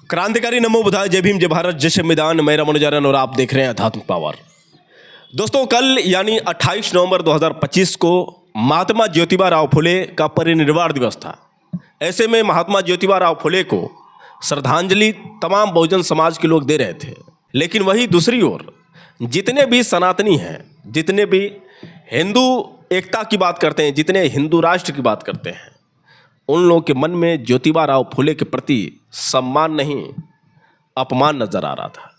क्रांतिकारी नमो बुधाय, जय भीम, जय भारत, जय संविधान। मैं रमन और आप देख रहे हैं आध्यात्मिक पावर। दोस्तों, कल यानी 28 नवंबर 2025 को महात्मा ज्योतिबा राव फुले का परिनिर्वाण दिवस था। ऐसे में महात्मा ज्योतिबा राव फुले को श्रद्धांजलि तमाम बहुजन समाज के लोग दे रहे थे। लेकिन वही दूसरी ओर जितने भी सनातनी हैं, जितने भी हिंदू एकता की बात करते हैं, जितने हिंदू राष्ट्र की बात करते हैं, उन लोगों के मन में ज्योतिबा राव फुले के प्रति सम्मान नहीं, अपमान नजर आ रहा था।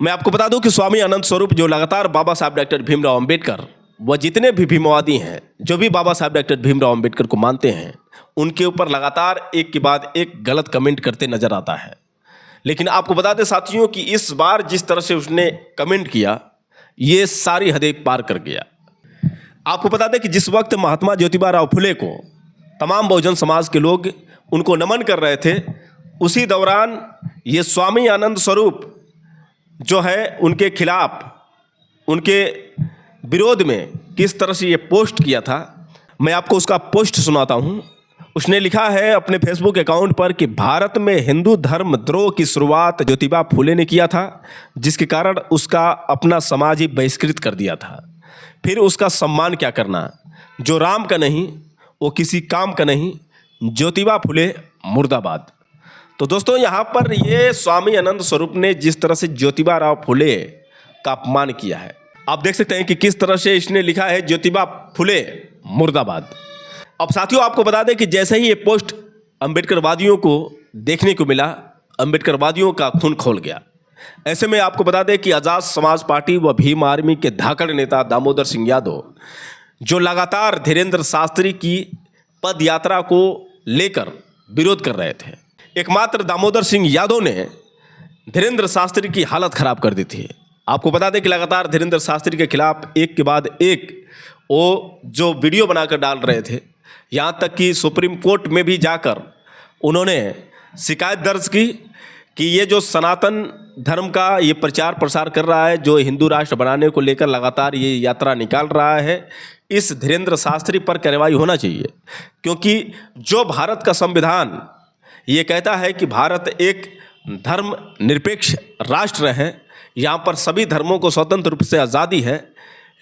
मैं आपको बता दूं कि स्वामी आनंद स्वरूप जो लगातार बाबा साहब डॉक्टर भीमराव अंबेडकर व जितने भी भीमवादी हैं, जो भी बाबा साहब डॉक्टर भीमराव अंबेडकर को मानते हैं, उनके ऊपर लगातार एक के बाद एक गलत कमेंट करते नजर आता है। लेकिन आपको बता दें साथियों कि इस बार जिस तरह से उसने कमेंट किया, ये सारी हदें पार कर गया। आपको बता दें कि जिस वक्त महात्मा ज्योतिबा राव फुले को तमाम बहुजन समाज के लोग उनको नमन कर रहे थे, उसी दौरान ये स्वामी आनंद स्वरूप जो है उनके खिलाफ, उनके विरोध में किस तरह से ये पोस्ट किया था, मैं आपको उसका पोस्ट सुनाता हूँ। उसने लिखा है अपने फेसबुक अकाउंट पर कि भारत में हिंदू धर्म द्रोह की शुरुआत ज्योतिबा फुले ने किया था, जिसके कारण उसका अपना समाज ही बहिष्कृत कर दिया था। फिर उसका सम्मान क्या करना, जो राम का नहीं वो किसी काम का नहीं, ज्योतिबा फुले मुर्दाबाद। तो दोस्तों, यहाँ पर ये स्वामी आनंद स्वरूप ने जिस तरह से ज्योतिबा राव फुले का अपमान किया है, आप देख सकते हैं कि किस तरह से इसने लिखा है, ज्योतिबा फुले मुर्दाबाद। अब साथियों, आपको बता दें कि जैसे ही ये पोस्ट अंबेडकरवादियों को देखने को मिला, अंबेडकरवादियों का खून खौल गया। ऐसे में आपको बता दें कि आज़ाद समाज पार्टी व भीम आर्मी के धाकड़ नेता दामोदर सिंह यादव, जो लगातार धीरेन्द्र शास्त्री की पद यात्रा को लेकर विरोध कर रहे थे, एकमात्र दामोदर सिंह यादव ने धीरेन्द्र शास्त्री की हालत खराब कर दी थी। आपको बता दें कि लगातार धीरेन्द्र शास्त्री के खिलाफ एक के बाद एक वो जो वीडियो बनाकर डाल रहे थे, यहाँ तक कि सुप्रीम कोर्ट में भी जाकर उन्होंने शिकायत दर्ज की कि ये जो सनातन धर्म का ये प्रचार प्रसार कर रहा है, जो हिंदू राष्ट्र बनाने को लेकर लगातार ये यात्रा निकाल रहा है, इस धीरेन्द्र शास्त्री पर कार्रवाई होना चाहिए। क्योंकि जो भारत का संविधान ये कहता है कि भारत एक धर्म निरपेक्ष राष्ट्र है, यहाँ पर सभी धर्मों को स्वतंत्र रूप से आज़ादी है,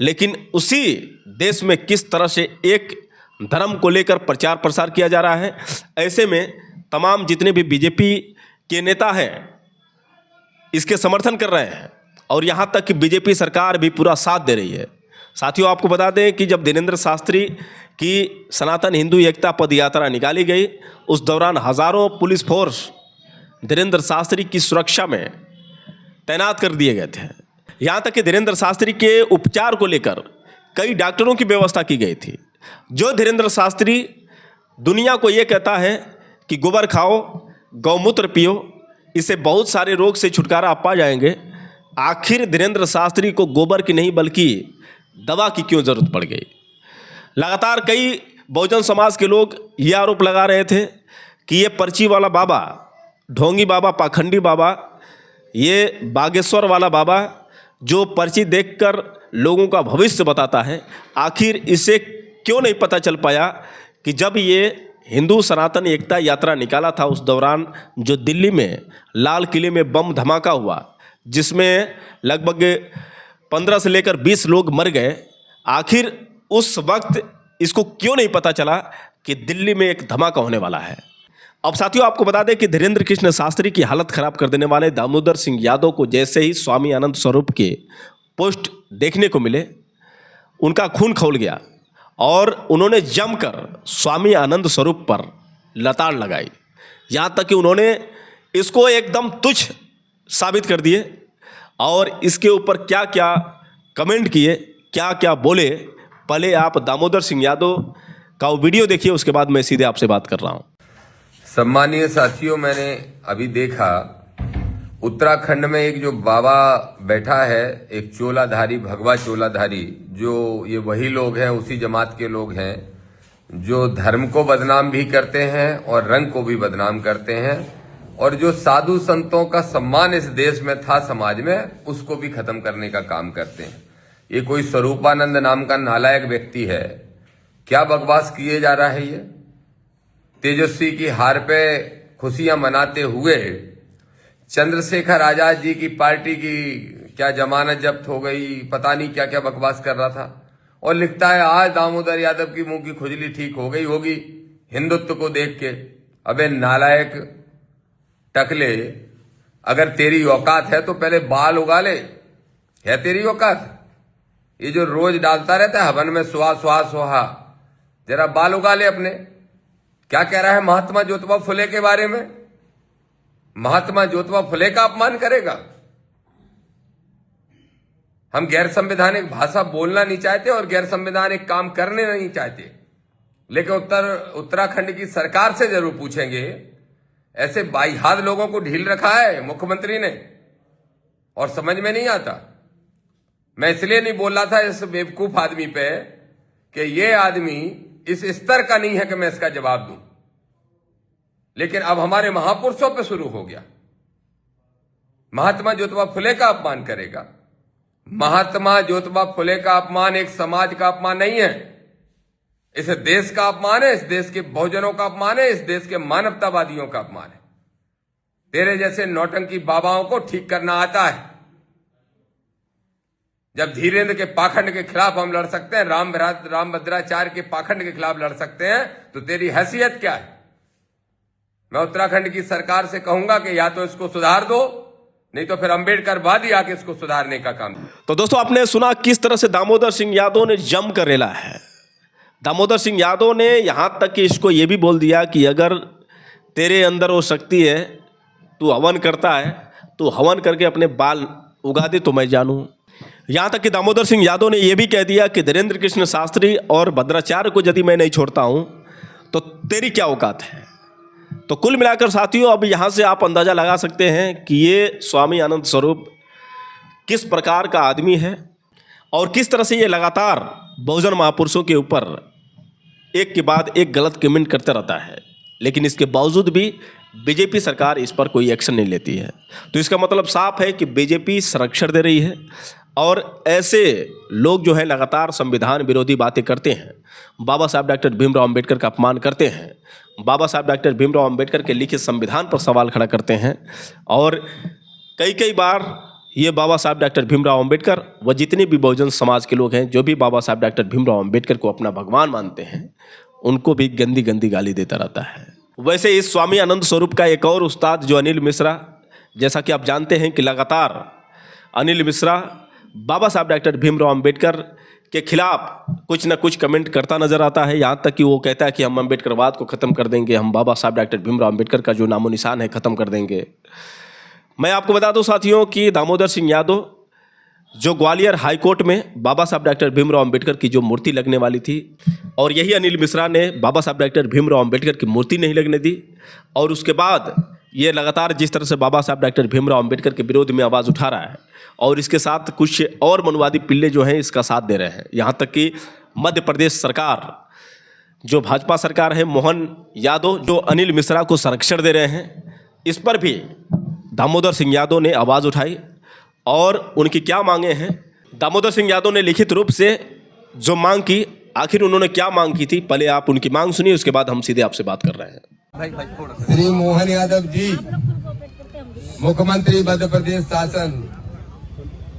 लेकिन उसी देश में किस तरह से एक धर्म को लेकर प्रचार प्रसार किया जा रहा है। ऐसे में तमाम जितने भी बीजेपी के नेता हैं इसके समर्थन कर रहे हैं, और यहाँ तक कि बीजेपी सरकार भी पूरा साथ दे रही है। साथियों, आपको बता दें कि जब धीरेन्द्र शास्त्री की सनातन हिंदू एकता पद यात्रा निकाली गई, उस दौरान हज़ारों पुलिस फोर्स धीरेन्द्र शास्त्री की सुरक्षा में तैनात कर दिए गए थे। यहाँ तक कि धीरेन्द्र शास्त्री के उपचार को लेकर कई डॉक्टरों की व्यवस्था की गई थी। जो धीरेन्द्र शास्त्री दुनिया को ये कहता है कि गोबर खाओ, गौमूत्र पियो, इससे बहुत सारे रोग से छुटकारा आप पा जाएंगे, आखिर धीरेन्द्र शास्त्री को गोबर की नहीं बल्कि दवा की क्यों ज़रूरत पड़ गई। लगातार कई बहुजन समाज के लोग ये आरोप लगा रहे थे कि ये पर्ची वाला बाबा, ढोंगी बाबा, पाखंडी बाबा, ये बागेश्वर वाला बाबा जो पर्ची देखकर लोगों का भविष्य बताता है, आखिर इसे क्यों नहीं पता चल पाया कि जब ये हिंदू सनातन एकता यात्रा निकाला था, उस दौरान जो दिल्ली में लाल किले में बम धमाका हुआ, जिसमें लगभग 15 से लेकर 20 लोग मर गए, आखिर उस वक्त इसको क्यों नहीं पता चला कि दिल्ली में एक धमाका होने वाला है। अब साथियों, आपको बता दें कि धीरेन्द्र कृष्ण शास्त्री की हालत खराब कर देने वाले दामोदर सिंह यादव को जैसे ही स्वामी आनंद स्वरूप के पोस्ट देखने को मिले, उनका खून खौल गया और उन्होंने जमकर स्वामी आनंद स्वरूप पर लताड़ लगाई। यहाँ तक कि उन्होंने इसको एकदम तुच्छ साबित कर दिए और इसके ऊपर क्या क्या कमेंट किए, क्या क्या बोले। पहले आप दामोदर सिंह यादव का वो वीडियो देखिए, उसके बाद मैं सीधे आपसे बात कर रहा हूँ। सम्मानीय साथियों, मैंने अभी देखा उत्तराखंड में एक जो बाबा बैठा है, एक चोलाधारी, भगवा चोलाधारी, जो ये वही लोग हैं, उसी जमात के लोग हैं जो धर्म को बदनाम भी करते हैं और रंग को भी बदनाम करते हैं, और जो साधु संतों का सम्मान इस देश में था, समाज में, उसको भी खत्म करने का काम करते हैं। ये कोई स्वरूपानंद नाम का नालायक व्यक्ति है। क्या बकवास किए जा रहा है ये। तेजस्वी की हार पे खुशियां मनाते हुए चंद्रशेखर आजाद जी की पार्टी की क्या जमानत जब्त हो गई, पता नहीं क्या क्या बकवास कर रहा था, और लिखता है आज दामोदर यादव की मुंह की खुजली ठीक हो गई होगी हिंदुत्व को देख के। अबे नालायक टकले, अगर तेरी औकात है तो पहले बाल उगा ले। है तेरी औकात? ये जो रोज डालता रहता है हवन में सुहा सुहा सुहा, जरा बाल उगा ले अपने। क्या कह रहा है महात्मा ज्योतिबा फुले के बारे में? महात्मा ज्योतिबा फुले का अपमान करेगा। हम गैर संवैधानिक भाषा बोलना नहीं चाहते और गैर संवैधानिक काम करने नहीं चाहते, लेकिन उत्तराखंड की सरकार से जरूर पूछेंगे। ऐसे बाइहाद लोगों को ढील रखा है मुख्यमंत्री ने और समझ में नहीं आता। मैं इसलिए नहीं बोल रहा था इस बेवकूफ आदमी पे कि ये आदमी इस स्तर का नहीं है कि मैं इसका जवाब दूं, लेकिन अब हमारे महापुरुषों पे शुरू हो गया। महात्मा ज्योतिबा फुले का अपमान करेगा। महात्मा ज्योतिबा फुले का अपमान एक समाज का अपमान नहीं है, इस देश का अपमान है, इस देश के बहुजनों का अपमान है, इस देश के मानवतावादियों का अपमान है। तेरे जैसे नौटंकी बाबाओं को ठीक करना आता है। जब धीरेन्द्र के पाखंड के खिलाफ हम लड़ सकते हैं, रामभद्राचार्य के पाखंड के खिलाफ लड़ सकते हैं, तो तेरी हैसियत क्या है? मैं उत्तराखंड की सरकार से कहूंगा कि या तो इसको सुधार दो, नहीं तो फिर अंबेडकर बाद ही आके इसको सुधारने का काम। तो दोस्तों आपने सुना किस तरह से दामोदर सिंह यादव ने जम कर रेला है। दामोदर सिंह यादव ने यहां तक कि इसको ये भी बोल दिया कि अगर तेरे अंदर वो शक्ति है, तू हवन करता है, तो हवन करके अपने बाल उगा दे तो मैं जानूं। यहां तक कि दामोदर सिंह यादव ने यह भी कह दिया कि धीरेन्द्र कृष्ण शास्त्री और भद्राचार्य को यदि मैं नहीं छोड़ता हूं तो तेरी क्या औकात है। तो कुल मिलाकर साथियों अब यहां से आप अंदाजा लगा सकते हैं कि ये स्वामी आनंद स्वरूप किस प्रकार का आदमी है और किस तरह से ये लगातार बहुजन महापुरुषों के ऊपर एक के बाद एक गलत कमेंट करता रहता है, लेकिन इसके बावजूद भी बीजेपी सरकार इस पर कोई एक्शन नहीं लेती है। तो इसका मतलब साफ है कि बीजेपी संरक्षण दे रही है और ऐसे लोग जो है लगातार संविधान विरोधी बातें करते हैं, बाबा साहब डॉक्टर भीमराव अंबेडकर का अपमान करते हैं, बाबा साहब डॉक्टर भीमराव अंबेडकर के लिखित संविधान पर सवाल खड़ा करते हैं और कई बार ये बाबा साहब डॉक्टर भीमराव अंबेडकर व जितने भी बहुजन समाज के लोग हैं जो भी बाबा साहब डॉक्टर भीमराव अंबेडकर को अपना भगवान मानते हैं, उनको भी गंदी गंदी गाली देता रहता है। वैसे इस स्वामी आनंद स्वरूप का एक और उस्ताद जो अनिल मिश्रा, जैसा कि आप जानते हैं कि लगातार अनिल मिश्रा बाबा साहब डॉक्टर भीमराव अंबेडकर के खिलाफ कुछ न कुछ कमेंट करता नजर आता है। यहाँ तक कि वो कहता है कि हम अंबेडकरवाद को ख़त्म कर देंगे, हम बाबा साहब डॉक्टर भीमराव अंबेडकर का जो नामो निशान है ख़त्म कर देंगे। मैं आपको बता दूं साथियों कि दामोदर सिंह यादव जो ग्वालियर हाई कोर्ट में बाबा साहब डॉक्टर भीमराव अंबेडकर की जो मूर्ति लगने वाली थी और यही अनिल मिश्रा ने बाबा साहब डॉक्टर भीमराव अंबेडकर की मूर्ति नहीं लगने दी और उसके बाद ये लगातार जिस तरह से बाबा साहब डॉक्टर भीमराव अंबेडकर के विरोध में आवाज़ उठा रहा है और इसके साथ कुछ और मनुवादी पिल्ले जो हैं इसका साथ दे रहे हैं। यहाँ तक कि मध्य प्रदेश सरकार जो भाजपा सरकार है, मोहन यादव जो अनिल मिश्रा को संरक्षण दे रहे हैं, इस पर भी दामोदर सिंह यादव ने आवाज़ उठाई और उनकी क्या मांगे हैं। दामोदर सिंह यादव ने लिखित रूप से जो मांग की, आखिर उन्होंने क्या मांग की थी, पहले आप उनकी मांग सुनिए, उसके बाद हम सीधे आपसे बात कर रहे हैं। श्री मोहन यादव जी, मुख्यमंत्री मध्य प्रदेश शासन,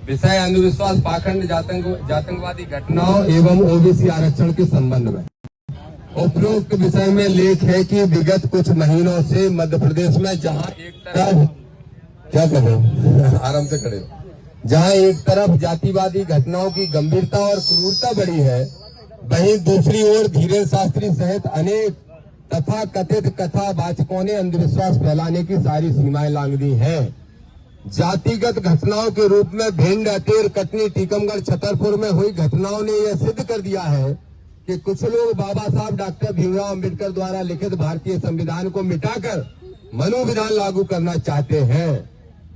विषय अंधविश्वास, पाखंड, जातंकवादी घटनाओं एवं ओबीसी आरक्षण के संबंध में उपरोक्त विषय में लेख है कि विगत कुछ महीनों से मध्य प्रदेश में जहां एक तरफ क्या करो आराम से खड़े, जहां एक तरफ जातिवादी घटनाओं की गंभीरता और क्रूरता बढ़ी है, वहीं दूसरी ओर धीरेन्द्र शास्त्री सहित अनेक तथा कथित कथावाचकों ने अंधविश्वास फैलाने की सारी सीमाएं लांघ दी हैं। जातिगत घटनाओं के रूप में भिंड, अटेर, कटनी, टीकमगढ़, छतरपुर में हुई घटनाओं ने यह सिद्ध कर दिया है कि कुछ लोग बाबा साहब डॉक्टर भीमराव अंबेडकर द्वारा लिखित भारतीय संविधान को मिटाकर मनोविधान लागू करना चाहते हैं।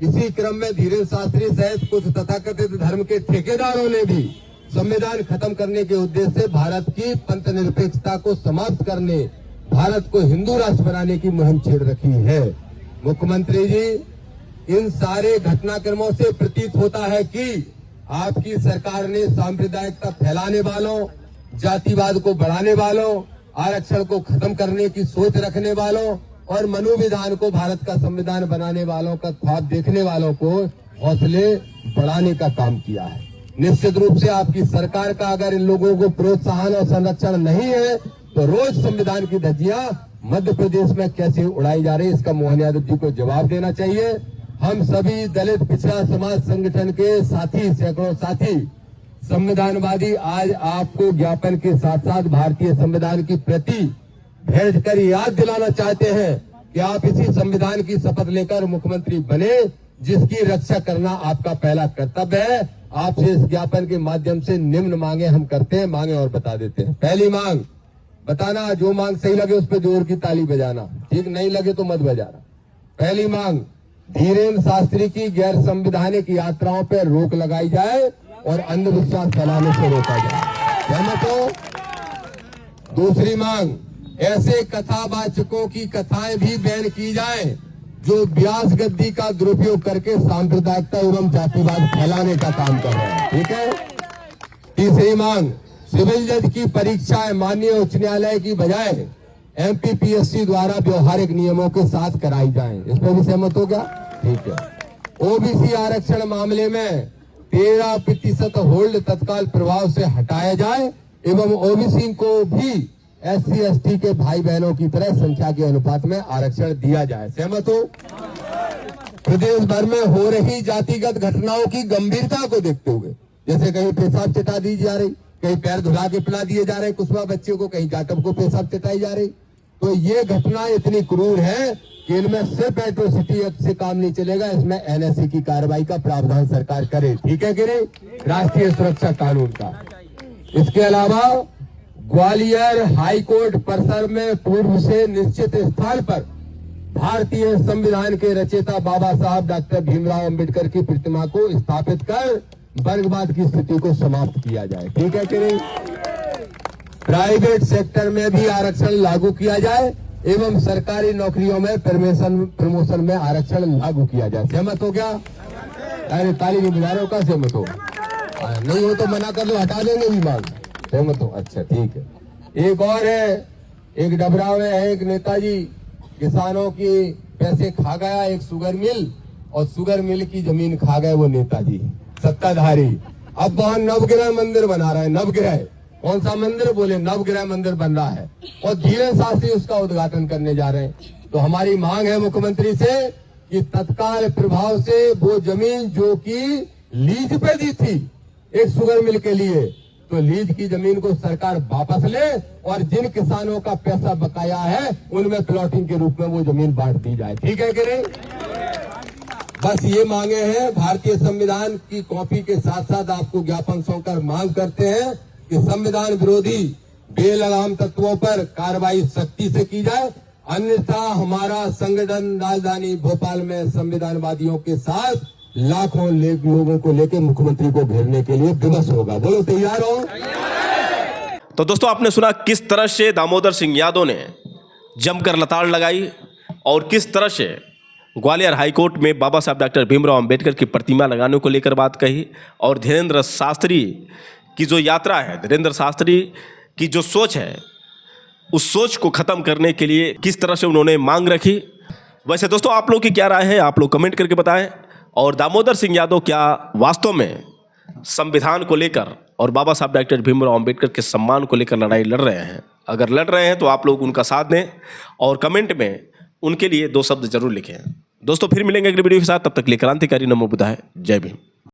इसी क्रम में धीरेन्द्र शास्त्री सहित कुछ तथाकथित धर्म के ठेकेदारों ने भी संविधान खत्म करने के उद्देश्य से भारत की पंथ निरपेक्षता को समाप्त करने, भारत को हिंदू राष्ट्र बनाने की मुहिम छेड़ रखी है। मुख्यमंत्री जी, इन सारे घटनाक्रमों से प्रतीत होता है कि आपकी सरकार ने सांप्रदायिकता फैलाने वालों, जातिवाद को बढ़ाने वालों, आरक्षण को खत्म करने की सोच रखने वालों और मनोविधान को, भारत का संविधान बनाने वालों का ख्वाब देखने वालों को हौसले बढ़ाने का काम किया है। निश्चित रूप से आपकी सरकार का अगर इन लोगों को प्रोत्साहन और संरक्षण नहीं है तो रोज संविधान की धज्जियां मध्य प्रदेश में कैसे उड़ाई जा रही है, इसका मोहन यादव जी को जवाब देना चाहिए। हम सभी दलित पिछड़ा समाज संगठन के साथी, सैकड़ों साथी संविधानवादी आज आपको ज्ञापन के साथ साथ भारतीय संविधान की प्रति भेजकर याद दिलाना चाहते हैं कि आप इसी संविधान की शपथ लेकर मुख्यमंत्री बने, जिसकी रक्षा करना आपका पहला कर्तव्य है। आपसे इस ज्ञापन के माध्यम से निम्न मांगे हम करते हैं, मांगे और बता देते हैं। पहली मांग बताना, जो मांग सही लगे उस पर जोर की ताली बजाना, ठीक नहीं लगे तो मत बजाना। पहली मांग, धीरेन्द्र शास्त्री की गैर संवैधानिक यात्राओं पर रोक लगाई जाए और अंधविश्वास फैलाने से रोका जाए। सहमत हो? दूसरी मांग, ऐसे कथावाचकों की कथाएं भी बैन की जाए जो व्यास गद्दी का दुरुपयोग करके सांप्रदायिकता एवं जातिवाद फैलाने का काम कर रहे हैं। ठीक है। तीसरी मांग, सिविल जज की परीक्षाएं माननीय उच्च न्यायालय की बजाय एमपीपीएससी द्वारा व्यवहारिक नियमों के साथ कराई जाएं। इस पर भी सहमत हो गया? ठीक है। ओबीसी आरक्षण मामले में 13% होल्ड तत्काल प्रभाव से हटाया जाए एवं ओबीसी को भी एससी एसटी के भाई बहनों की तरह संख्या के अनुपात में आरक्षण दिया जाए। सहमत हो? प्रदेश भर में हो रही जातिगत घटनाओं की गंभीरता को देखते हुए, जैसे कहीं पेशाब चटा दी जा रही, कहीं पैर धुला के पिला दिए जा रहे कुसुमा बच्चे को, कहीं जाटव को पेशाब चटाई जा रही, तो ये घटना इतनी क्रूर है कि इनमें सिर्फ एट्रोसिटी एक्ट से काम नहीं चलेगा, इसमें एनएससी की कार्रवाई का प्रावधान सरकार करे। ठीक है कि नहीं? राष्ट्रीय सुरक्षा कानून का। इसके अलावा ग्वालियर हाईकोर्ट परिसर में पूर्व से निश्चित स्थान पर भारतीय संविधान के रचयिता बाबा साहब डॉक्टर भीमराव अंबेडकर की प्रतिमा को स्थापित कर वर्गवाद की स्थिति को समाप्त किया जाए। ठीक है कि नहीं? प्राइवेट सेक्टर में भी आरक्षण लागू किया जाए एवं सरकारी नौकरियों में प्रमोशन में आरक्षण लागू किया जाए। सहमत हो क्या? अरे ताली नहीं बजा रहे हो, क्या सहमत हो? नहीं हो तो मना कर लो, हटा देंगे भी मांग। सहमत हो? अच्छा ठीक है। एक और है, एक डबरा में है एक नेताजी, किसानों की पैसे खा गया एक शुगर मिल, और शुगर मिल की जमीन खा गए वो नेताजी सत्ताधारी। अब वहां नवग्रह मंदिर बना रहे हैं। नवग्रह कौन सा मंदिर? बोले नवग्रह मंदिर बन रहा है और धीरेन्द्र शास्त्री उसका उद्घाटन करने जा रहे हैं। तो हमारी मांग है मुख्यमंत्री से कि तत्काल प्रभाव से वो जमीन जो कि लीज पे दी थी एक शुगर मिल के लिए, तो लीज की जमीन को सरकार वापस ले और जिन किसानों का पैसा बकाया है उनमें प्लॉटिंग के रूप में वो जमीन बांट दी जाए। ठीक है कि नहीं? बस ये मांगे हैं। भारतीय संविधान की कॉपी के साथ साथ आपको ज्ञापन सौंपकर मांग करते हैं कि संविधान विरोधी बेलगाम तत्वों पर कार्रवाई सख्ती से की जाए, अन्यथा हमारा संगठन राजधानी भोपाल में संविधानवादियों के साथ लाखों लोगों को लेकर मुख्यमंत्री को घेरने के लिए विवश होगा। बोलो तैयार हो? तो दोस्तों, आपने सुना किस तरह से दामोदर सिंह यादव ने जमकर लताड़ लगाई और किस तरह से ग्वालियर हाईकोर्ट में बाबा साहब डॉक्टर भीमराव अंबेडकर की प्रतिमा लगाने को लेकर बात कही, और धीरेन्द्र शास्त्री की जो यात्रा है, धीरेन्द्र शास्त्री की जो सोच है, उस सोच को ख़त्म करने के लिए किस तरह से उन्होंने मांग रखी। वैसे दोस्तों, आप लोग की क्या राय है, आप लोग कमेंट करके बताएं। और दामोदर सिंह यादव क्या वास्तव में संविधान को लेकर और बाबा साहब डॉक्टर भीमराव अंबेडकर के सम्मान को लेकर लड़ाई लड़ रहे हैं? अगर लड़ रहे हैं तो आप लोग उनका साथ दें और कमेंट में उनके लिए 2 शब्द जरूर लिखें। दोस्तों, फिर मिलेंगे अगली वीडियो के साथ। तब तक के लिए क्रांतिकारी नमो बुद्धाय। जय भीम।